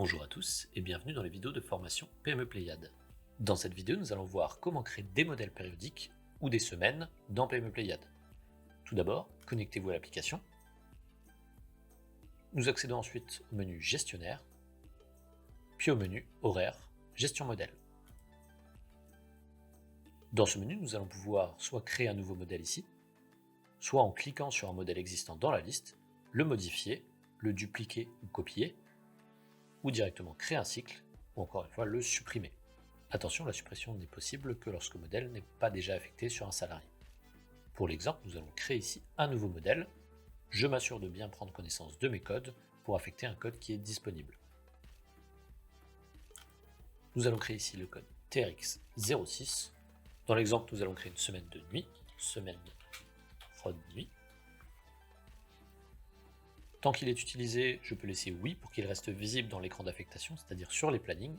Bonjour à tous et bienvenue dans les vidéos de formation PME Pléiade. Dans cette vidéo, nous allons voir comment créer des modèles périodiques ou des semaines dans PME Pléiade. Tout d'abord, connectez-vous à l'application. Nous accédons ensuite au menu Gestionnaire, puis au menu Horaire, Gestion modèle. Dans ce menu, nous allons pouvoir soit créer un nouveau modèle ici, soit en cliquant sur un modèle existant dans la liste, le modifier, le dupliquer ou copier, ou directement créer un cycle, ou encore une fois le supprimer. Attention, la suppression n'est possible que lorsque le modèle n'est pas déjà affecté sur un salarié. Pour l'exemple, nous allons créer ici un nouveau modèle. Je m'assure de bien prendre connaissance de mes codes pour affecter un code qui est disponible. Nous allons créer ici le code TRX06. Dans l'exemple, nous allons créer une semaine de nuit, semaine prod nuit. Tant qu'il est utilisé, je peux laisser oui pour qu'il reste visible dans l'écran d'affectation, c'est-à-dire sur les plannings.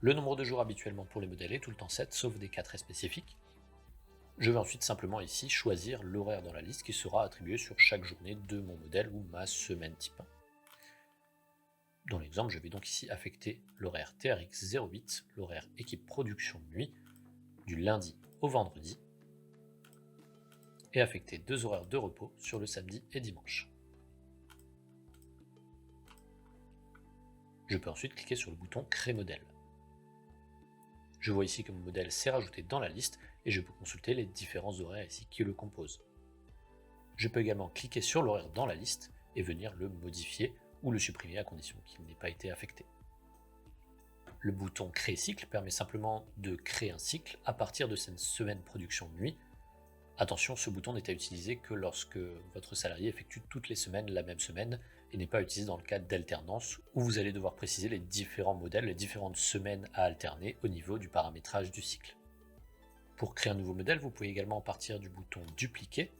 Le nombre de jours habituellement pour les modèles est tout le temps 7, sauf des cas très spécifiques. Je vais ensuite simplement ici choisir l'horaire dans la liste qui sera attribué sur chaque journée de mon modèle ou ma semaine type. Dans l'exemple, je vais donc ici affecter l'horaire TRX08, l'horaire équipe production nuit, du lundi au vendredi, et affecter 2 horaires de repos sur le samedi et dimanche. Je peux ensuite cliquer sur le bouton Créer modèle. Je vois ici que mon modèle s'est rajouté dans la liste et je peux consulter les différents horaires ici qui le composent. Je peux également cliquer sur l'horaire dans la liste et venir le modifier ou le supprimer à condition qu'il n'ait pas été affecté. Le bouton Créer cycle permet simplement de créer un cycle à partir de cette semaine production nuit. Attention, ce bouton n'est à utiliser que lorsque votre salarié effectue toutes les semaines la même semaine et n'est pas utilisé dans le cas d'alternance où vous allez devoir préciser les différents modèles, les différentes semaines à alterner au niveau du paramétrage du cycle. Pour créer un nouveau modèle, vous pouvez également partir du bouton Dupliquer,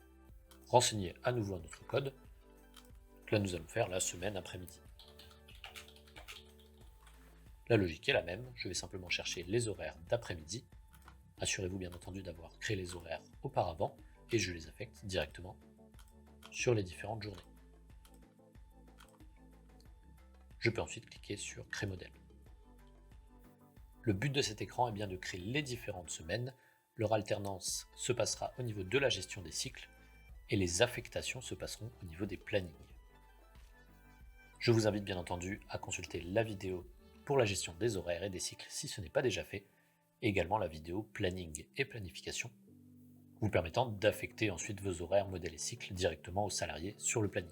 renseigner à nouveau notre code. Là, nous allons faire la semaine après-midi. La logique est la même, je vais simplement chercher les horaires d'après-midi. Assurez-vous bien entendu d'avoir créé les horaires auparavant et je les affecte directement sur les différentes journées. Je peux ensuite cliquer sur Créer modèle. Le but de cet écran est bien de créer les différentes semaines. Leur alternance se passera au niveau de la gestion des cycles et les affectations se passeront au niveau des plannings. Je vous invite bien entendu à consulter la vidéo pour la gestion des horaires et des cycles si ce n'est pas déjà fait, et également la vidéo planning et planification, vous permettant d'affecter ensuite vos horaires, modèles et cycles directement aux salariés sur le planning.